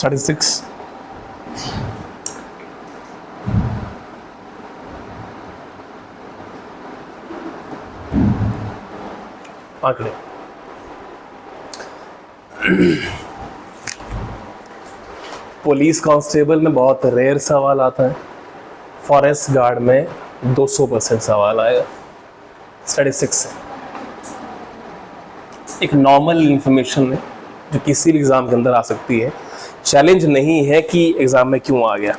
Statistics. आंकड़े। Police constable में बहुत रेयर सवाल आता है, फॉरेस्ट गार्ड में 200% सवाल आएगा स्टैटिस्टिक्स से। एक नॉर्मल इंफॉर्मेशन है जो किसी भी एग्ज़ाम के अंदर आ सकती है। चैलेंज नहीं है कि एग्ज़ाम में क्यों आ गया,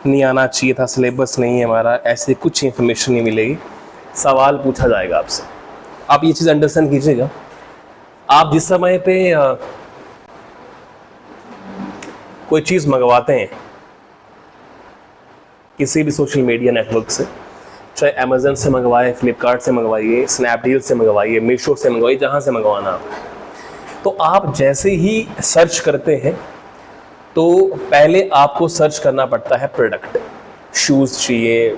नहीं आना चाहिए था, सिलेबस नहीं है हमारा, ऐसे कुछ इंफॉर्मेशन नहीं मिलेगी। सवाल पूछा जाएगा आपसे। आप ये चीज़ अंडरस्टैंड कीजिएगा। आप जिस समय पे कोई चीज़ मंगवाते हैं किसी भी सोशल मीडिया नेटवर्क से, चाहे अमेज़न से मंगवाए, फ्लिपकार्ट से मंगवाइए, स्नैपडील से मंगवाइए, मीशो से मंगवाइए, जहाँ से मंगवाना आप, तो आप जैसे ही सर्च करते हैं तो पहले आपको सर्च करना पड़ता है प्रोडक्ट। शूज़ चाहिए,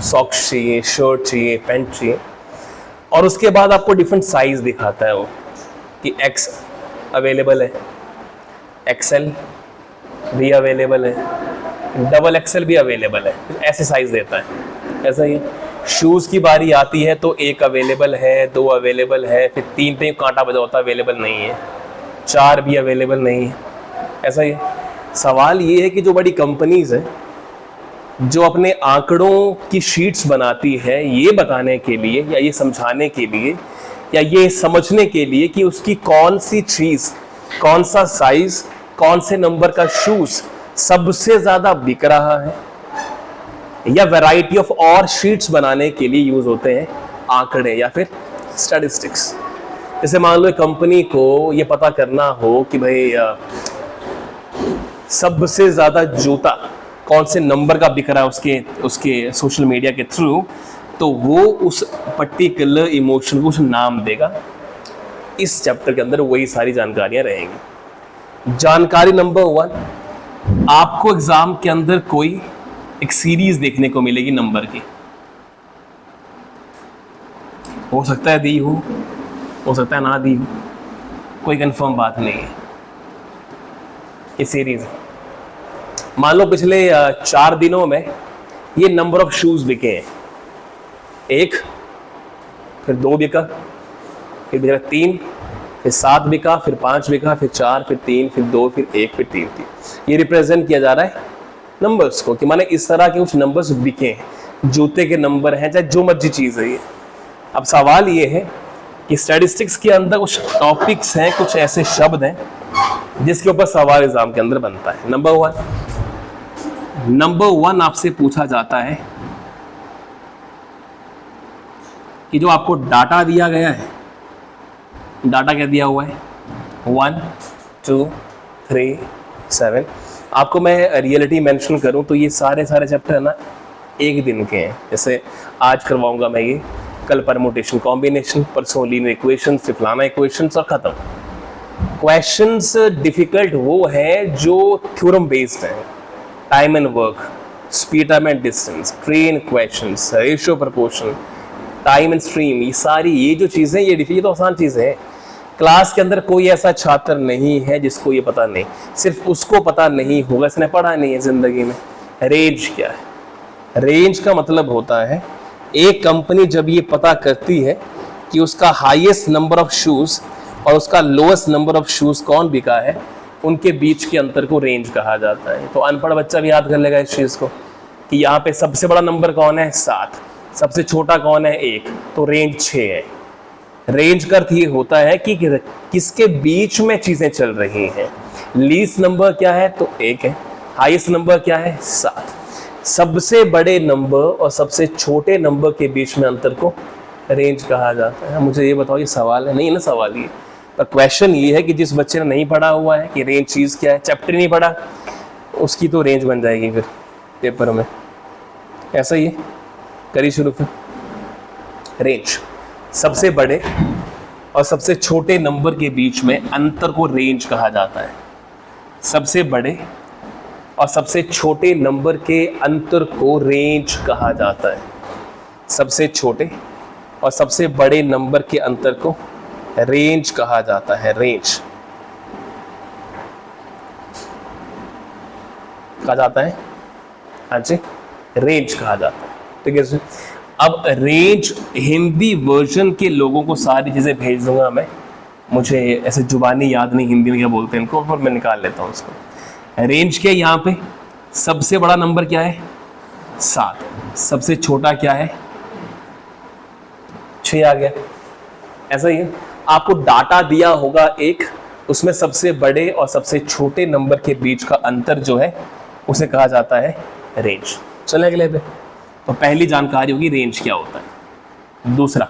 सॉक्स चाहिए, शर्ट चाहिए, पैंट चाहिए, और उसके बाद आपको डिफरेंट साइज़ दिखाता है वो कि एक्स अवेलेबल है, एक्सएल भी अवेलेबल है, डबल एक्सएल भी अवेलेबल है, ऐसे साइज़ देता है। ऐसा ही शूज़ की बारी आती है तो 1 अवेलेबल है, 2 अवेलेबल है, फिर 3 पे कांटा बजा होता है अवेलेबल नहीं है, 4 भी अवेलेबल नहीं है। ऐसा ही सवाल ये है कि जो बड़ी कंपनीज़ है जो अपने आंकड़ों की शीट्स बनाती है ये बताने के लिए या ये समझाने के लिए या ये समझने के लिए कि उसकी कौन सी चीज़, कौन सा साइज़, कौन से नंबर का शूज़ सबसे ज़्यादा बिक रहा है, या वैरायटी ऑफ और शीट्स बनाने के लिए यूज़ होते हैं आंकड़े या फिर स्टैटिस्टिक्स। जैसे मान लो कंपनी को ये पता करना हो कि भाई सबसे ज़्यादा जूता कौन से नंबर का बिक रहा है उसके सोशल मीडिया के थ्रू, तो वो उस पर्टिकुलर इमोशन को उस नाम देगा। इस चैप्टर के अंदर वही सारी जानकारियाँ रहेंगी। जानकारी नंबर 1, आपको एग्ज़ाम के अंदर कोई एक सीरीज देखने को मिलेगी नंबर की। हो सकता है दी हो सकता है ना दी हो, कोई कंफर्म बात नहीं है। ये सीरीज मान लो पिछले 4 दिनों में ये नंबर ऑफ शूज बिके हैं, 1, फिर 2 बिका, फिर बिका 3, फिर 7 बिका, फिर 5 बिका, फिर 4, फिर 3, फिर 2, फिर 1, फिर 3 थी। ये रिप्रेजेंट किया जा रहा है नंबर्स को कि माने इस तरह के कुछ नंबर्स बिके हैं, जूते के नंबर हैं, चाहे जो मर्जी चीज़ है ये। अब सवाल ये है कि स्टैटिस्टिक्स के अंदर कुछ टॉपिक्स हैं, कुछ ऐसे शब्द हैं जिसके ऊपर सवाल एग्जाम के अंदर बनता है। नंबर 1 आपसे पूछा जाता है कि जो आपको डाटा दिया गया है, डाटा क्या दिया हुआ है 1 2 3 7। आपको मैं रियलिटी मेंशन करूं तो ये सारे चैप्टर है ना 1 दिन के हैं। जैसे आज करवाऊंगा मैं ये, कल परमुटेशन कॉम्बिनेशन, परसों लीनियर इक्वेशंस, फिर फलाना इक्वेशंस और खत्म। क्वेश्चंस डिफिकल्ट वो है जो थ्योरम बेस्ड है, time and work, speed time and distance, train questions, ratio proportion, time and stream, ये सारी ये जो चीज़ें ये डिफिकल्ट तो आसान चीज़ें हैं। क्लास के अंदर कोई ऐसा छात्र नहीं है जिसको ये पता नहीं, सिर्फ उसको पता नहीं होगा इसने पढ़ा नहीं है ज़िंदगी में। रेंज क्या है? रेंज का मतलब होता है एक कंपनी जब ये पता करती है कि उसका हाईएस्ट नंबर ऑफ शूज़ और उसका लोएस्ट नंबर ऑफ शूज़ कौन बिका है, उनके बीच के अंतर को रेंज कहा जाता है। तो अनपढ़ बच्चा भी याद कर लेगा इस चीज़ को कि यहाँ पे सबसे बड़ा नंबर कौन है 7, सबसे छोटा कौन है 1, तो रेंज 6 है। रेंज का अर्थ ये होता है कि किसके बीच में चीज़ें चल रही हैं। लीस्ट नंबर क्या है तो 1 है, हाईएस्ट नंबर क्या है 7। सबसे बड़े नंबर और सबसे छोटे नंबर के बीच में अंतर को रेंज कहा जाता है। मुझे ये बताओ ये सवाल है? नहीं है ना सवाल ये, पर क्वेश्चन ये है कि जिस बच्चे ने नहीं पढ़ा हुआ है कि रेंज चीज़ क्या है, चैप्टर नहीं पढ़ा, उसकी तो रेंज बन जाएगी फिर पेपर में। ऐसा ही है, करिए शुरू फिर। रेंज सबसे बड़े और सबसे छोटे नंबर के बीच में अंतर को रेंज कहा जाता है। सबसे बड़े और सबसे छोटे नंबर के अंतर को रेंज कहा जाता है। सबसे छोटे और सबसे बड़े नंबर के अंतर को रेंज कहा जाता है। रेंज कहा जाता है? हाँ जी, रेंज कहा जाता है। ठीक है सर। अब रेंज हिंदी वर्जन के लोगों को सारी चीज़ें भेज दूंगा मैं, मुझे ऐसे जुबानी याद नहीं हिंदी में क्या बोलते हैं इनको, पर मैं निकाल लेता हूँ उसको। रेंज क्या है यहाँ पे? सबसे बड़ा नंबर क्या है? 7। सबसे छोटा क्या है? 6 आ गया। ऐसा ही है, आपको डाटा दिया होगा एक, उसमें सबसे बड़े और सबसे छोटे नंबर के बीच का अंतर जो है उसे कहा जाता है रेंज। चले अगले पे। तो पहली जानकारी होगी रेंज क्या होता है। दूसरा,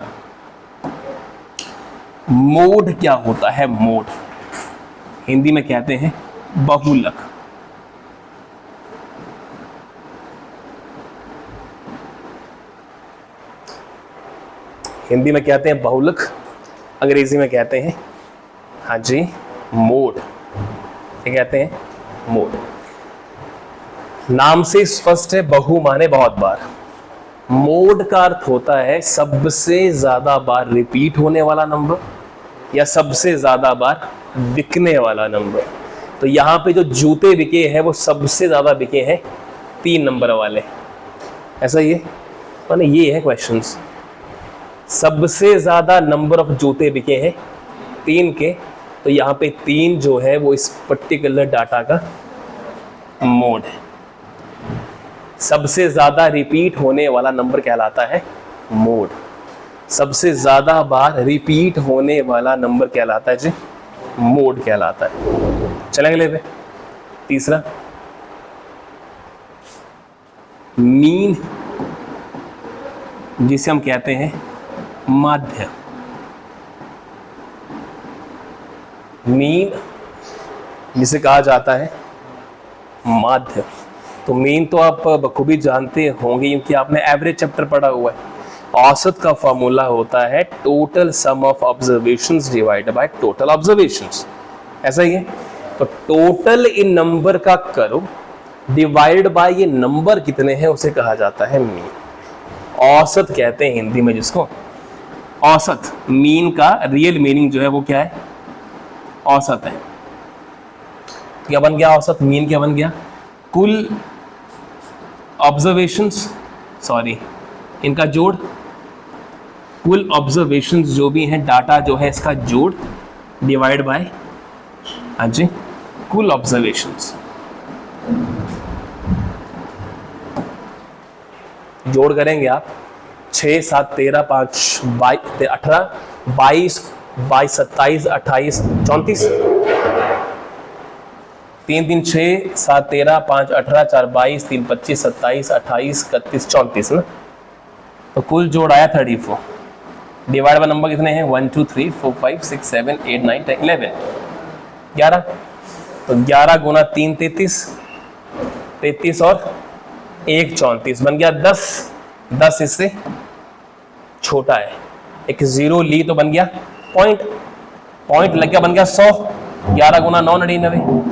मोड क्या होता है? मोड हिंदी में कहते हैं बहुलक। हिंदी में कहते हैं बहुलक, अंग्रेजी में कहते हैं हाँ जी मोड। क्या कहते हैं? मोड। नाम से स्पष्ट है, बहु माने बहुत बार। मोड का अर्थ होता है सबसे ज्यादा बार रिपीट होने वाला नंबर या सबसे ज्यादा बार बिकने वाला नंबर। तो यहां पे जो जूते बिके हैं वो सबसे ज्यादा बिके हैं 3 नंबर वाले। ऐसा ही है, माने ये है क्वेश्चंस। सबसे ज्यादा नंबर ऑफ जूते बिके हैं 3 के, तो यहाँ पे 3 जो है वो इस पर्टिकुलर डाटा का मोड है। सबसे ज्यादा रिपीट होने वाला नंबर कहलाता है मोड। सबसे ज्यादा बार रिपीट होने वाला नंबर कहलाता है जी मोड कहलाता है। चलेंगे अगले पे। तीसरा, मीन, जिसे हम कहते हैं माध्य। मीन जिसे कहा जाता है माध्य। तो मीन तो आप बखूबी जानते होंगे क्योंकि आपने एवरेज चैप्टर पढ़ा हुआ है। औसत का फॉर्मूला होता है total sum of observations divided by total observations. ऐसा ही है, तो टोटल इन नंबर का करो डिवाइड बाय ये नंबर कितने हैं उसे कहा जाता है मीन। औसत कहते हैं हिंदी में जिसको। औसत, मीन का रियल मीनिंग जो है वो क्या है? औसत है। क्या बन गया औसत? मीन क्या बन गया? कुल ऑब्जर्वेशंस, सॉरी इनका जोड़, कुल ऑब्जर्वेशंस जो भी हैं, डाटा जो है इसका जोड़ डिवाइड बाय हाँ जी कुल ऑब्जर्वेशंस। जोड़ करेंगे आप 6 7 13 5 18 22 22 27 28 34, 3 3 6 7 13 5 18 4 22 3 25 27 28 31 34 ना। तो कुल जोड़ आया 34। डिवाइड बाय नंबर कितने हैं? 1 2 3 4 5 6 7 8 9 10 11 11। तो 11 गुना 3 33, 33 और 1 34 बन गया 10। 10 इससे छोटा है, एक 0 ली तो बन गया पॉइंट, पॉइंट लग गया बन गया 100। 11 गुना 9 99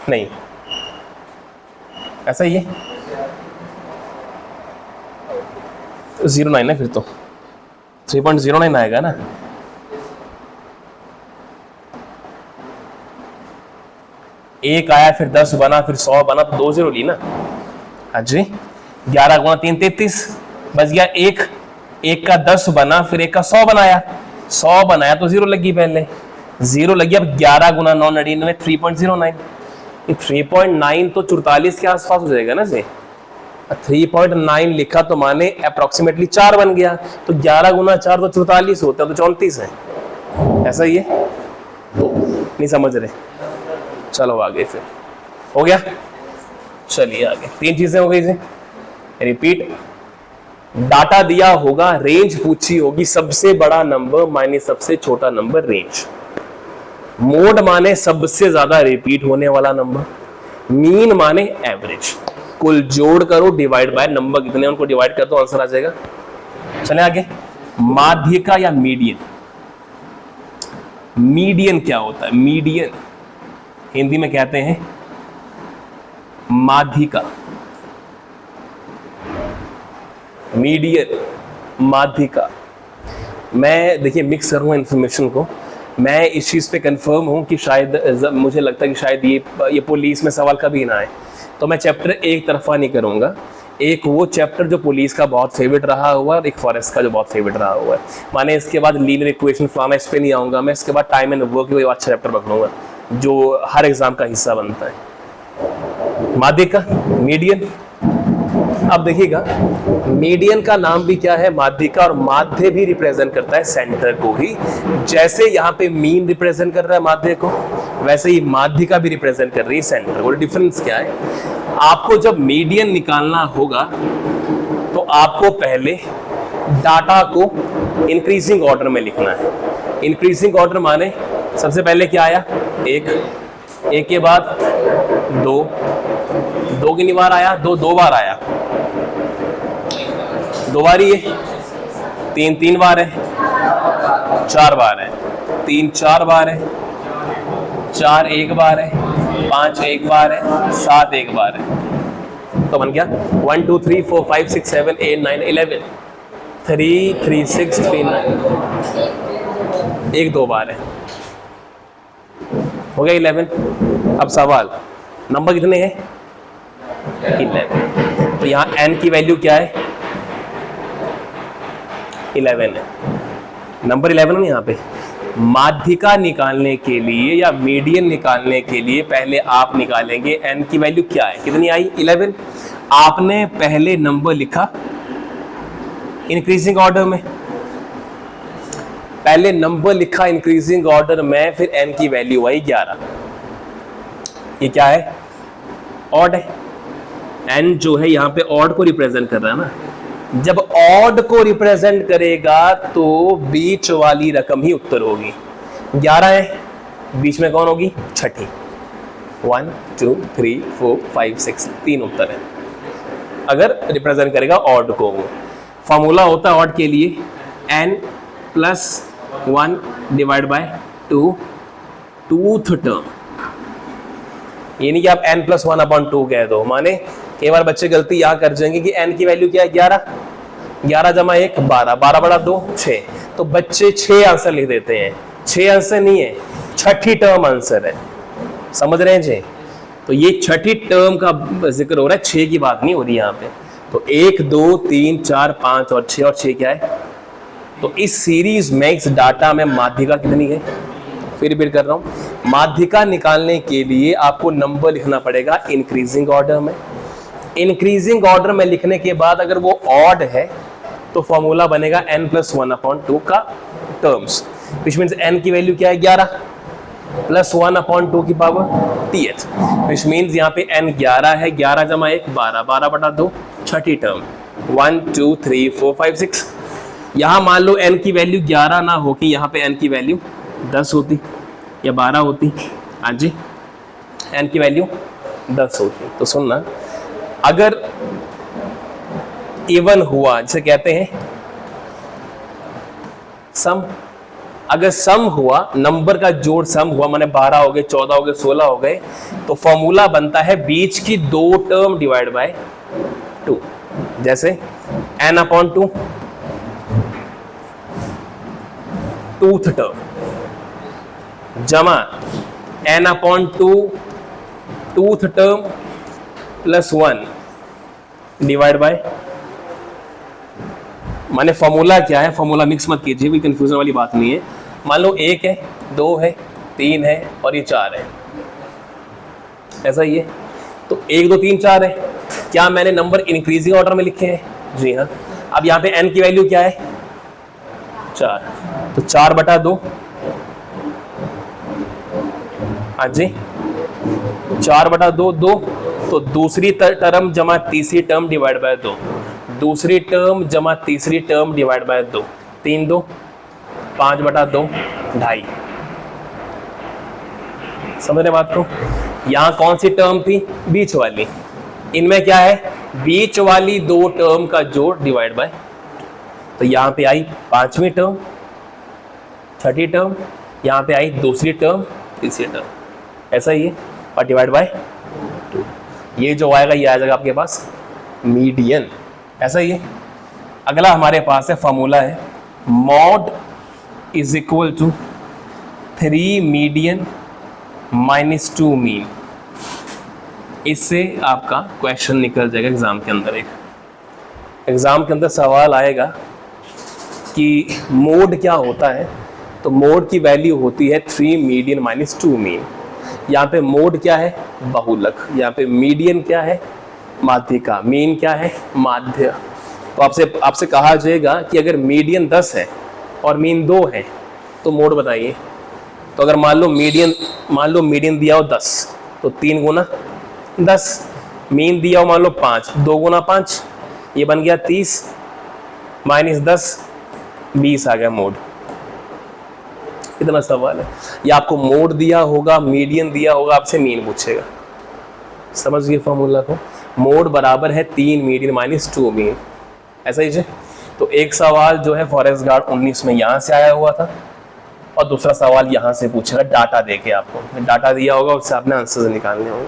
नहीं, ऐसा ही है 09 है, फिर तो 3.09 आएगा ना। एक आया फिर 10 बना फिर 100 बना तो 2 0 ली ना। हाँ जी, 11 गुना 3 33 बच गया 1, 1 का 10 बना फिर 1 का 100 बनाया, 100 बनाया तो 0 लगी, पहले 0 लगी। अब 11 गुना 9 99 3.09, 3.9 तो 44 के आसपास हो जाएगा ना जी। 3.9 लिखा तो माने अप्रोक्सीमेटली 4 बन गया, तो 11 गुना 4 तो 44 होता है, तो 34 है। ऐसा ही है, तो नहीं समझ रहे, चलो आगे फिर हो गया। चलिए आगे, 3 चीजें हो गई जी। रिपीट, डाटा दिया होगा, रेंज पूछी होगी, सबसे बड़ा नंबर माइनस सबसे छोटा नंबर रेंज। मोड माने सबसे ज्यादा रिपीट होने वाला नंबर, मीन माने एवरेज। कुल जोड़ करो डिवाइड बाय नंबर कितने उनको डिवाइड कर दो, आंसर आ जाएगा। चले आगे, माध्यिका या मीडियन। मीडियन क्या होता है? मीडियन हिंदी में कहते हैं माध्यिका। मीडियन, माध्यिका। मैं देखिए मिक्स करूंगा इंफॉर्मेशन को, मैं इस चीज़ पे कंफर्म हूँ कि शायद मुझे लगता है कि शायद ये पुलिस में सवाल कभी ना आए, तो मैं चैप्टर एक तरफा नहीं करूँगा। एक वो चैप्टर जो पुलिस का बहुत फेवरेट रहा हुआ है और एक फॉरेस्ट का जो बहुत फेवरेट रहा हुआ है। माने इसके बाद लीनियर इक्वेशन फॉर्म, इस पे नहीं आऊँगा मैं। इसके बाद टाइम एंड वर्क कोई अच्छा चैप्टर पकड़ूंगा जो हर एग्जाम का हिस्सा बनता है। माध्यिका, मीडियन। अब देखिएगा मीडियन का नाम भी क्या है, माध्यिका, और माध्य भी रिप्रेजेंट करता है सेंटर को ही। जैसे यहाँ पे मीन रिप्रेजेंट कर रहा है माध्य को, वैसे ही माध्यिका भी रिप्रेजेंट कर रही है सेंटर को। डिफरेंस क्या है, आपको जब मीडियन निकालना होगा तो आपको पहले डाटा को इंक्रीजिंग ऑर्डर में लिखना है। इंक्रीजिंग ऑर्डर माने सबसे पहले क्या आया, एक के बाद दो कितनी बार आया, दो बार आया, दो बार ही है, तीन बार है, 4 बार है, 3 4 बार है, 4 1 बार है, 5 1 बार है, 7 1 बार है। तो बन गया 1 2 3 4 5 6 7 8 9 11, 3 3 6 3 9, एक 2 बार है, हो गया 11। अब सवाल नंबर कितने हैं, 11। तो यहाँ n की वैल्यू क्या है, 11 है, नंबर 11 है यहाँ पे। माध्यिका निकालने के लिए या मीडियन निकालने के लिए पहले आप निकालेंगे n की वैल्यू क्या है, कितनी आई, 11। आपने पहले नंबर लिखा इंक्रीजिंग ऑर्डर में, पहले नंबर लिखा इंक्रीजिंग ऑर्डर में, फिर n की वैल्यू आई 11। ये क्या है, ऑड है। n जो है यहाँ पे ऑड को रिप्रेजेंट कर रहा है ना। जब ऑड को रिप्रेजेंट करेगा तो बीच वाली रकम ही उत्तर होगी। 11 है, बीच में कौन होगी, छठी। 1 2 3 4 5 6, 3 उत्तर है अगर रिप्रेजेंट करेगा ऑड को। फॉर्मूला होता है ऑड के लिए n + 1 / 2 टूथ टर्म। ये नहीं कि आप n + 1/2 कह दो। माने कई बार बच्चे गलती यहाँ कर जाएंगे कि n की वैल्यू क्या है, 11, 11 + 1 12, 12/2 6। तो बच्चे 6 आंसर लिख देते हैं। 6 आंसर नहीं है, छठी टर्म आंसर है, समझ रहे हैं जी। तो ये छठी टर्म का जिक्र हो रहा है, 6 की बात नहीं हो रही यहाँ पे। तो 1 2 3 4 5 और 6, और 6 क्या है। तो इस सीरीज में, इस डाटा में माध्यिका कितनी है, फिर रिपीट कर रहा हूं। माध्यिका निकालने के लिए आपको नंबर लिखना पड़ेगा इंक्रीजिंग ऑर्डर में। इंक्रीजिंग ऑर्डर में लिखने के बाद अगर वो ऑड है तो फॉर्मूला बनेगा n + 1/2 का टर्म्स, विच मीन्स n की वैल्यू क्या है, 11 + 1/2 की पावर th, विच मीन्स यहाँ पे n 11 है, 11 + 1 12, 12/2 छठी टर्म। 1 2 3 4 5 6। यहाँ मान लो n की वैल्यू 11 ना हो कि यहाँ पे n की वैल्यू 10 होती या 12 होती। हाँ जी, n की वैल्यू 10 होती। तो सुनना, अगर इवन हुआ, जिसे कहते हैं सम, अगर सम हुआ, नंबर का जोड़ सम हुआ, माने 12 हो गए, 14 हो गए, 16 हो गए, तो फॉर्मूला बनता है बीच की 2 टर्म / 2। जैसे n/2 टूथ टर्म जमा n/2 टूथ टर्म + 1 / माने फॉर्मूला क्या है, फॉर्मूला मिक्स मत कीजिए, कोई कंफ्यूजन वाली बात नहीं है। मान लो 1 है, 2 है, 3 है और ये 4 है, ऐसा ही है। तो 1 2 3 4 है। क्या मैंने नंबर इंक्रीजिंग ऑर्डर में लिखे हैं, जी हाँ। अब यहाँ पे n की वैल्यू क्या है, 4, तो 4/2, हाँ जी 4/2 2, तो दूसरी टर्म जमा तीसरी टर्म / 2, दूसरी टर्म जमा तीसरी टर्म / 2, 3 2 5/2 2.5। समझ रहे बात को। यहाँ कौन सी टर्म थी, बीच वाली। इनमें क्या है, बीच वाली 2 टर्म का जोड़ / तो यहाँ पे आई 5वीं टर्म, छठी टर्म, यहाँ पे आई दूसरी टर्म, तीसरी टर्म, ऐसा ही है, और / 2। ये जो आएगा ये आ जाएगा आपके पास मीडियन, ऐसा ही है। अगला हमारे पास है फॉर्मूला है mod = 3 मीडियन माइनस 2 मीन। इससे आपका क्वेश्चन निकल जाएगा एग्जाम के अंदर। एक एग्जाम के अंदर सवाल आएगा कि मोड क्या होता है, तो मोड की वैल्यू होती है 3 मीडियन माइनस 2 मीन। यहाँ पे मोड क्या है, बहुलक। यहाँ पे मीडियन क्या है, माध्यिका। मीन क्या है, माध्य। तो आपसे कहा जाएगा कि अगर मीडियन 10 है और मीन 2 है तो मोड बताइए। तो अगर मान लो मीडियन दिया हो 10 तो 3 गुना 10, मीन दिया हो मान लो 5, 2 गुना 5, ये बन गया 30 माइनस 10, 20 आ गया मोड। इतना सवाल है। या आपको मोड दिया होगा, मीडियन दिया होगा, आपसे मीन पूछेगा। समझ गए फॉर्मूला को? मोड बराबर है 3 मीडियन माइनस 2 मीन। ऐसा ही है। तो एक सवाल जो है फॉरेस्ट गार्ड 19 में यहाँ से आया हुआ था और दूसरा सवाल यहाँ से पूछेगा डाटा देके। आपको डाटा दिया होगा, उससे आपने आंसर निकालने होंगे।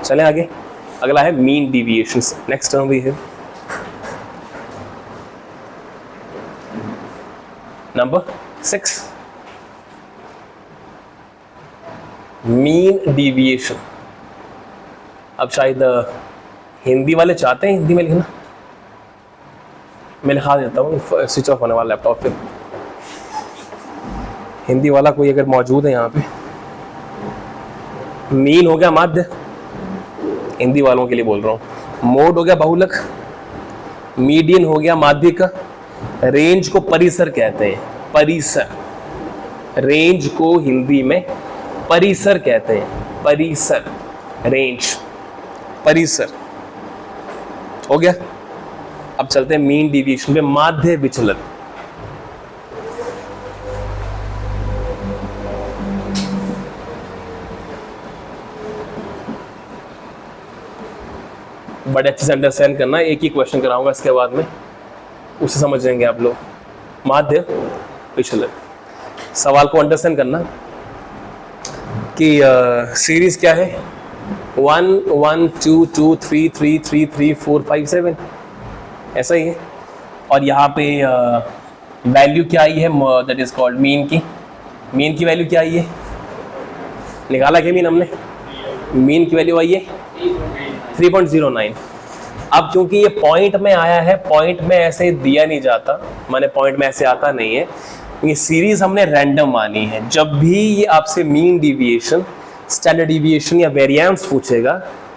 चलें आगे। अगला है मीन डिविएशन। नेक्स्ट टर्म भी है नंबर 6, मीन डिविएशन। अब शायद हिंदी वाले चाहते हैं हिंदी में लिखना, मैं लिखा देता हूँ। स्विच ऑफ होने वाला लैपटॉप पे। हिंदी वाला कोई अगर मौजूद है यहाँ पे। मीन हो गया माध्य, हिंदी वालों के लिए बोल रहा हूँ। मोड हो गया बहुलक, मीडियन हो गया माध्यिका, रेंज को परिसर कहते हैं। परिसर, रेंज को हिंदी में परिसर कहते हैं। परिसर, रेंज, परिसर हो गया। अब चलते हैं मीन डिविएशन पे। माध्य विचलन। बड़े अच्छे से अंडरस्टैंड करना। एक ही क्वेश्चन कराऊंगा इसके बाद में, उसे समझ जाएंगे आप लोग। माध्य विचलन, सवाल को अंडरस्टैंड करना कि सीरीज क्या है, 1 1 2 2 3 3 3 3 4 5 7, ऐसा ही है। और यहाँ पे वैल्यू क्या आई है, दैट इज कॉल्ड मीन की। मीन की वैल्यू क्या आई है, निकाला क्या मीन हमने? मीन की वैल्यू आई है 3.09। अब क्योंकि ये पॉइंट में आया है, पॉइंट में ऐसे दिया नहीं जाता, माने पॉइंट में ऐसे आता नहीं है। ये सीरीज हमने रैंडम मानी है। जब भी ये आपसे मीन डिविएशन, स्टैंडर्ड डिविएशन या वेरिएंस पूछेगा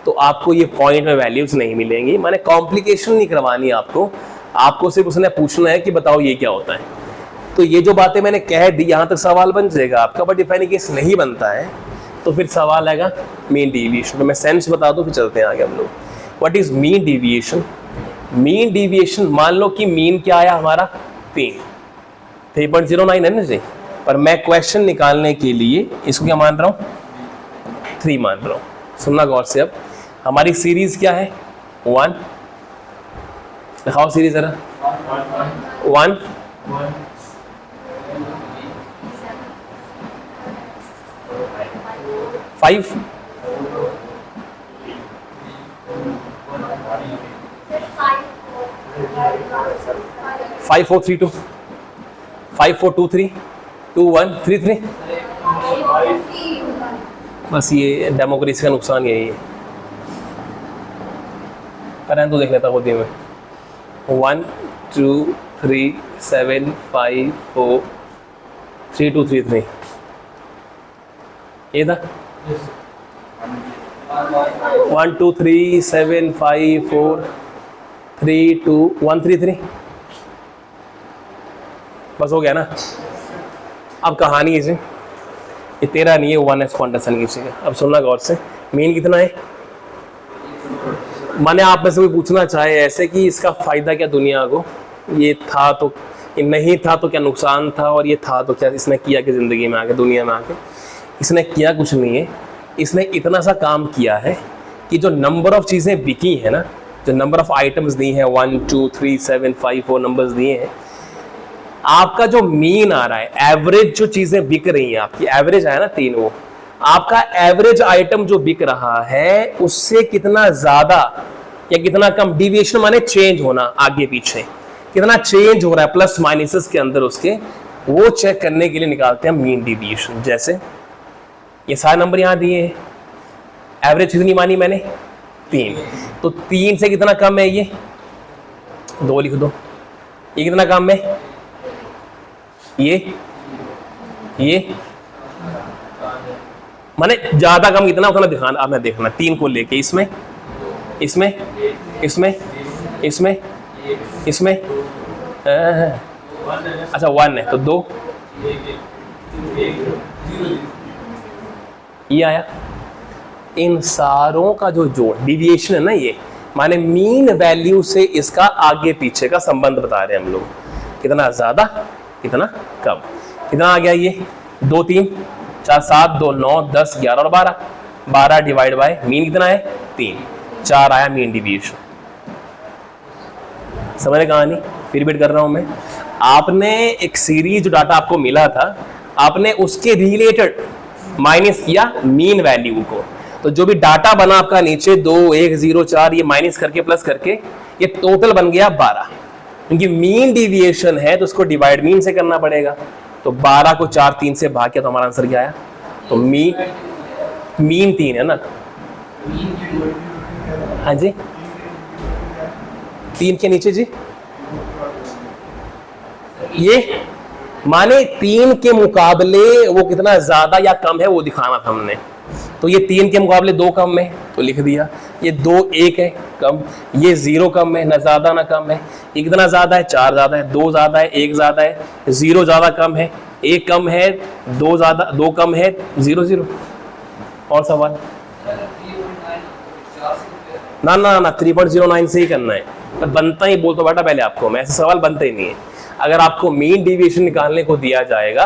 तो आपको ये पॉइंट में वैल्यूज नहीं मिलेंगी। माने कॉम्प्लिकेशन नहीं करवानी आपको सिर्फ उसने पूछना है कि बताओ ये क्या होता है। तो ये जो बातें मैंने कह दी, यहाँ तक सवाल बन जाएगा आपका। बट इफ एनी केस नहीं बनता है तो फिर सवाल आएगा मीन डिविएशन। तो मैं सेंस बता दूं, फिर चलते हैं आगे हम लोग। What is mean deviation? Mean deviation, मान लो कि मीन क्या आया हमारा 3.09 है ना जी, पर मैं क्वेश्चन निकालने के लिए इसको क्या मान रहा हूँ, 3 मान रहा हूँ। सुनना गौर से। अब हमारी सीरीज क्या है, 1। दिखाओ सीरीज जरा। 1 5 5 4 3 2 5 4 2 3 2 1 3 3। बस ये डेमोक्रेसी का नुकसान यही है। करें तो देख लेता खुद ही में। 1 2 3 7 5 4 3 2 3 3, ये था 1 2 3 7 5 4 3 2 1 3 3। बस हो गया ना। अब कहानी इसे, ये तेरा नहीं है, 1s को अंडरस्टैंड कीजिएगा। अब सुनना गौर से। मीन कितना है, माने आप में से कोई पूछना चाहे ऐसे कि इसका फायदा क्या दुनिया को, ये था तो, ये नहीं था तो क्या नुकसान था, और ये था तो क्या इसने किया कि ज़िंदगी में आके, दुनिया में आके। इसने किया कुछ नहीं है। इसने इतना सा काम किया है कि जो नंबर ऑफ चीज़ें बिकी है ना, जो नंबर ऑफ आइटम्स दी हैं, 1 2 3 7 5 4 नंबर्स दिए हैं, आपका जो मीन आ रहा है, एवरेज जो चीज़ें बिक रही हैं आपकी, एवरेज आया ना 3, वो आपका एवरेज आइटम जो बिक रहा है उससे कितना ज़्यादा या कितना कम, डिविएशन माने चेंज होना आगे पीछे, कितना चेंज हो रहा है प्लस माइनसेस के अंदर उसके, वो चेक करने के लिए निकालते हैं मीन डिविएशन। जैसे ये सारे नंबर यहाँ दिए हैं, एवरेज कितनी मानी मैंने 3, तो 3 से कितना कम है ये 2 लिख दो। ये कितना कम है ये माने ज्यादा कम कितना उतना दिखाना आपने देखना। 3 को लेके इसमें इसमें इसमें इसमें इसमें अच्छा 1 है तो 2 ये आया। इन सारों का जो जोड़ डिविएशन है ना, ये माने मीन वैल्यू से इसका आगे पीछे का संबंध बता रहे हैं हम लोग, कितना ज्यादा कितना कम। कितना आ गया ये 2 3 4 7 2 9 10 11 और 12, 12 डिवाइड बाय मीन कितना है 3, 4 आया मीन डिविएशन। समझ कहानी फिर रिपीट कर रहा हूं मैं। आपने एक सीरीज जो डाटा आपको मिला था, आपने उसके रिलेटेड माइनस किया मीन वैल्यू को, तो जो भी डाटा बना आपका नीचे 2 1 0 4 ये माइनस करके प्लस करके ये टोटल बन गया 12। क्योंकि मीन डिविएशन है तो उसको डिवाइड मीन से करना पड़ेगा, तो 12 को 4 3 से भाग किया तो हमारा आंसर क्या आया, तो मीन 3 है ना। हाँ जी 3 के नीचे जी ये माने 3 के मुकाबले वो कितना ज्यादा या कम है वो दिखाना था हमने। तो ये 3 के मुकाबले 2 कम है तो लिख दिया, ये 2 1 है कम, ये 0 कम है ना ज्यादा ना कम है। ये कितना ज्यादा है 4 ज्यादा है, 2 ज्यादा है 1 ज्यादा है, 0 ज्यादा कम है 1 कम है, 2 ज्यादा 2 कम है 0 0। और सवाल ना ना ना 3.09 से ही करना है, तो बनता ही बोल तो बेटा पहले आपको, मैं ऐसे सवाल बनते ही नहीं है। अगर आपको मीन डिविएशन निकालने को दिया जाएगा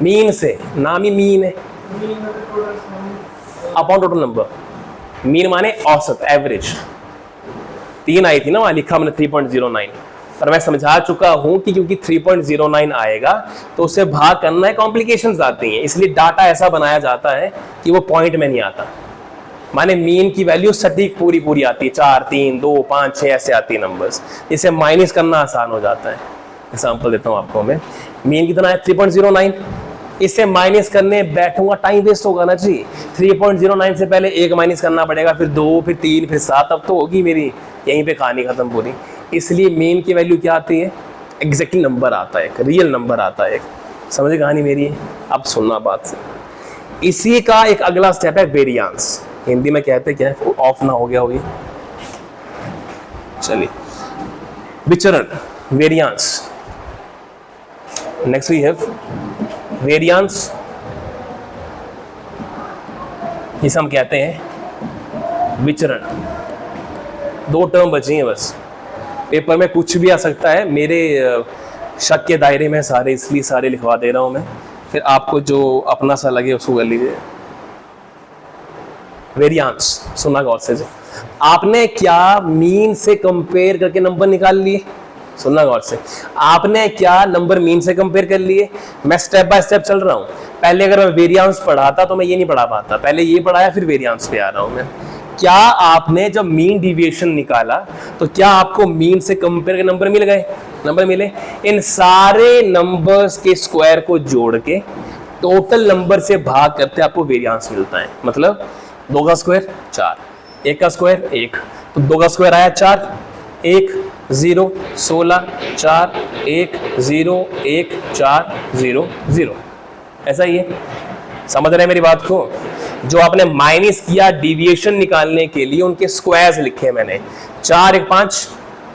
मीन से, नाम ही मीन है अपॉन टोटल नंबर, मीन माने औसत एवरेज। 3 आई थी ना वहां लिखा मैंने 3.09, पर मैं समझा चुका हूं कि क्योंकि 3.09 आएगा तो उससे भाग करना है, कॉम्प्लिकेशंस आती हैं, इसलिए डाटा ऐसा बनाया जाता है कि वो पॉइंट में नहीं आता। माने मीन की वैल्यू सटीक पूरी आती है, 4 3 2 5 6 ऐसे आती है नंबर्स, इसे माइनस करना आसान हो जाता है। एग्जांपल देता हूं आपको मैं, मीन कितना है 3.09, इससे माइनस करने बैठूंगा टाइम वेस्ट होगा ना जी। 3.09 से पहले 1 माइनस करना पड़ेगा, फिर 2 फिर 3 फिर 7, अब तो होगी मेरी यहीं पे कहानी खत्म पूरी। इसलिए मीन की वैल्यू क्या आती है, एग्जैक्टली नंबर आता है, एक रियल नंबर आता है। समझे कहानी मेरी है? अब सुनना बात से। इसी का एक अगला स्टेप है वेरियांस, हिंदी में कहते क्या है, ऑफ ना हो गया होगी, चलिए विचरण variance. Next we have variance, जिसे हम कहते हैं विचरण। 2 टर्म बची हैं बस, पेपर में कुछ भी आ सकता है, मेरे शक के दायरे में सारे, इसलिए सारे लिखवा दे रहा हूं मैं, फिर आपको जो अपना सा लगे उसको कर लीजिए। वेरियांस सुना गौर से, आपने क्या मीन से कंपेयर करके नंबर निकाल लिए, सुनना गौर से, आपने क्या नंबर मीन से कंपेयर कर लिए। मैं स्टेप बाय स्टेप चल रहा हूं, पहले अगर मैं वेरियांस पढ़ाता तो मैं ये नहीं पढ़ा पाता, पहले ये पढ़ाया फिर वेरियांस पे आ रहा हूं मैं। क्या आपने जब मीन डिविएशन निकाला तो क्या आपको मीन से कंपेयर के नंबर मिल गए, नंबर मिले, इन सारे नंबर्स के स्क्वायर को जोड़ के टोटल नंबर से भाग करते आपको वेरियांस मिलता है। मतलब 2 का स्क्वायर 4, 1 का स्क्वायर 1, तो 2 का स्क्वायर आया 4, 1 0 16 4 1 0 1 4 0 0, ऐसा ही है। समझ रहे हैं मेरी बात को? जो आपने माइनस किया डिविएशन निकालने के लिए, उनके स्क्वायर्स लिखे मैंने, 4 1 5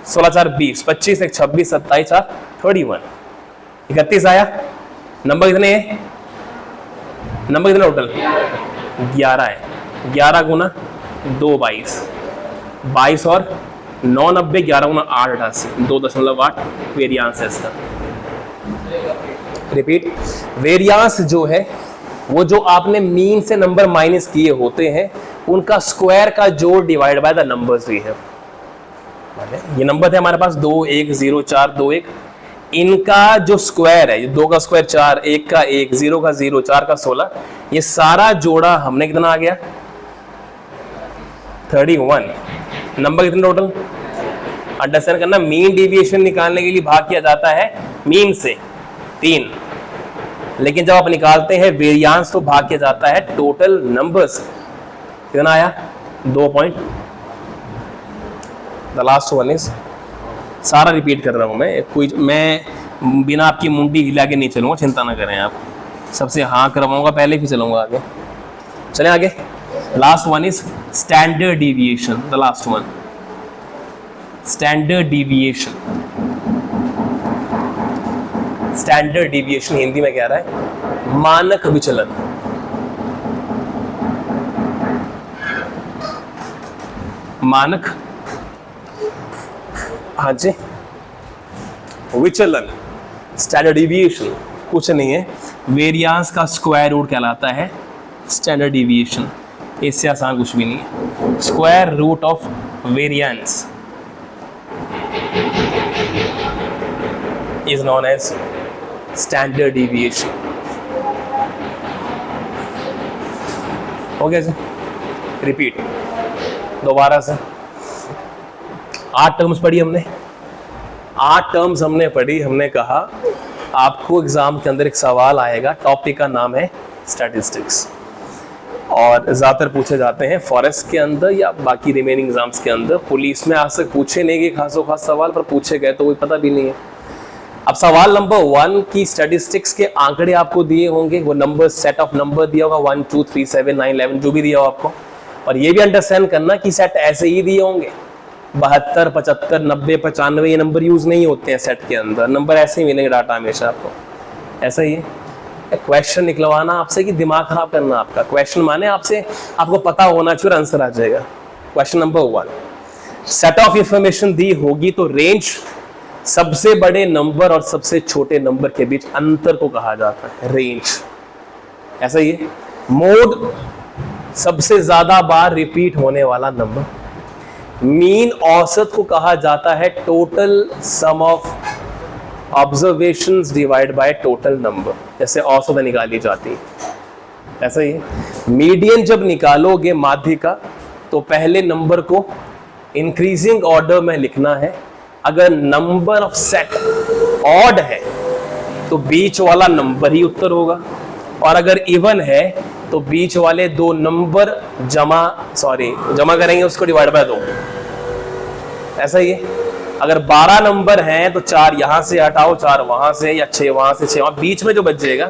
16 4 20, 25 1 26 27 4 31, 31 आया। नंबर कितने हैं, नंबर कितने टोटल 11 है, 11 गुना 2 22, 22 और 9 90, 11 गुना 8 88, 2.8 वेरियांस है इसका। रिपीट, वेरियांस जो है वो जो आपने मीन से नंबर माइनस किए होते हैं उनका स्क्वायर का जोड़ डिवाइड बाय द नंबर्स भी है। ये नंबर थे हमारे पास 2 1 0 4 2 1, इनका जो स्क्वायर है, 2 का स्क्वायर 4, 1 का 1, 0 का 0, 4 का 16, ये सारा जोड़ा हमने कितना आ गया 31। नंबर कितने टोटल अंडरस्टैंड करना, मीन डेविएशन निकालने के लिए भाग किया जाता है मीन से 3, लेकिन जब आप निकालते हैं वेरियांस तो भाग किया जाता है टोटल नंबर्स। कितना आया? 2 point. The last one is, सारा रिपीट कर रहा हूं मैं बिना आपकी मुंडी हिला के नहीं चलूंगा, चिंता ना करें आप। सबसे हाँ करवाऊंगा पहले, फिर चलूंगा आगे। चलें आगे। Last one is standard deviation. The last one, standard deviation. Standard deviation Hindi में क्या रहा है? मानक विचलन। मानक, हाँ जी, विचलन, स्टैंडर्ड डिविएशन कुछ नहीं है, वेरियांस का स्क्वायर रूट कहलाता है स्टैंडर्ड डिविएशन। इससे आसान कुछ भी नहीं है। Square root of variance is known as standard deviation. हो गया जी? रिपीट दोबारा से। 8 टर्म्स पढ़ी हमने, 8 टर्म्स हमने पढ़ी। हमने कहा आपको एग्जाम के अंदर एक सवाल आएगा, टॉपिक का नाम है स्टैटिस्टिक्स, और ज़्यादातर पूछे जाते हैं फॉरेस्ट के अंदर या बाकी रिमेनिंग एग्जाम्स के अंदर। पुलिस में आज तक पूछे नहीं गए खासो खास सवाल, पर पूछे गए तो कोई पता भी नहीं है। अब सवाल नंबर 1 की स्टैटिस्टिक्स के आंकड़े आपको दिए होंगे, वो नंबर, सेट ऑफ नंबर दिया होगा 1 2 3 7 9 11 जो भी दिया हो आपको, और ये भी अंडरस्टैंड करना कि सेट ऐसे ही दिए होंगे। 72 75 90 95 ये नंबर यूज नहीं होते हैं सेट के अंदर, नंबर ऐसे ही मिलेंगे डाटा हमेशा आपको, ऐसा ही है। क्वेश्चन निकलवाना आपसे कि दिमाग खराब करना आपका। क्वेश्चन माने आपसे, आपको पता होना चाहिए, आंसर आ जाएगा। Question number 1, set of information दी होगी तो रेंज सबसे बड़े नंबर और सबसे छोटे नंबर के बीच अंतर को कहा जाता है रेंज, ऐसा ही है। मोड, सबसे ज्यादा बार रिपीट होने वाला नंबर। मीन, औसत को कहा जाता है total sum of observations divide by total number, जैसे औसत निकाली जाती है, ऐसा ही है। मीडियन जब निकालोगे माध्य का, तो पहले नंबर को इंक्रीजिंग ऑर्डर में लिखना है। अगर नंबर ऑफ सेट ऑड है तो बीच वाला नंबर ही उत्तर होगा, और अगर इवन है तो बीच वाले दो नंबर जमा करेंगे, उसको डिवाइड बाय 2, ऐसा ही है। अगर 12 नंबर हैं तो 4 यहां से हटाओ, 4 वहां से, या 6 वहां से, 6 वहां, बीच में जो बच जाएगा।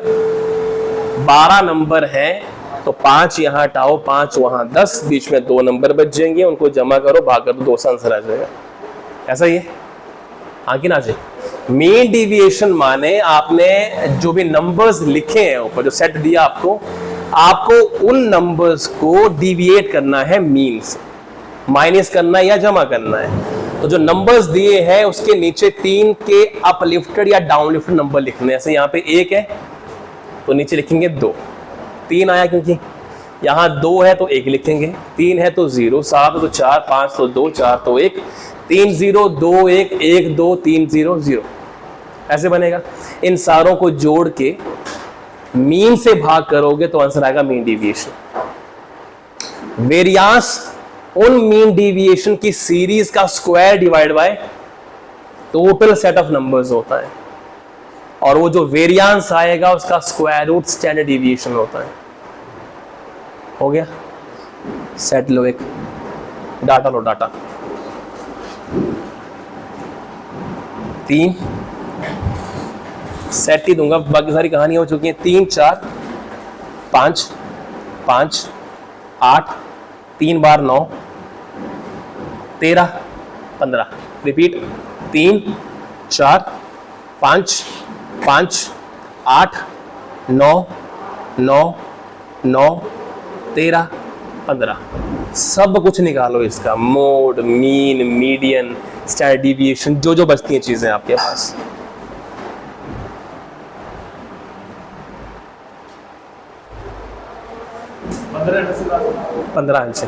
12 नंबर हैं तो 5 यहां हटाओ, 5 वहां, 10, बीच में 2 नंबर बच जाएंगे, उनको जमा करो, भाग कर दो, 2 से आंसर आ जाएगा, ऐसा ही है। हाँ कि ना जी? मीन डिविएशन माने आपने जो भी नंबर्स लिखे हैं ऊपर, जो सेट दिया आपको उन नंबर्स को डिविएट करना है मीन से, माइनस करना है या जमा करना है। तो जो नंबर्स दिए हैं उसके नीचे 3 के अपलिफ्टेड या डाउनलिफ्टेड नंबर लिखने हैं। जैसे यहाँ पे 1 है तो नीचे लिखेंगे 2, 3 आया क्योंकि यहाँ 2 है तो 1 लिखेंगे, 3 है तो 0, 7 है तो 4, 5 तो 2, 4 तो 1, 3 0 2 1 1 2 3 0 0, ऐसे बनेगा। इन सारों को जोड़ के मीन से भाग करोगे तो आंसर आएगा मीन डिविएशन। वेरियांस उन मीन डिविएशन की सीरीज का square divide by total set of numbers होता है, और वो जो वेरियांस आएगा उसका स्क्वायर रूट स्टैंडर्ड डिविएशन होता है। हो गया? सेट लो, एक डाटा लो, डाटा 3 सेट ही दूंगा, बाकी सारी कहानी हो चुकी है। 3 4 5 5 8 3 बार 9 13 15, रिपीट 3 4 5 5 8 9 9 9 13 15, सब कुछ निकालो इसका, mode, mean, median, standard deviation, जो जो बचती हैं चीजें आपके पास। पंद्रह 15 से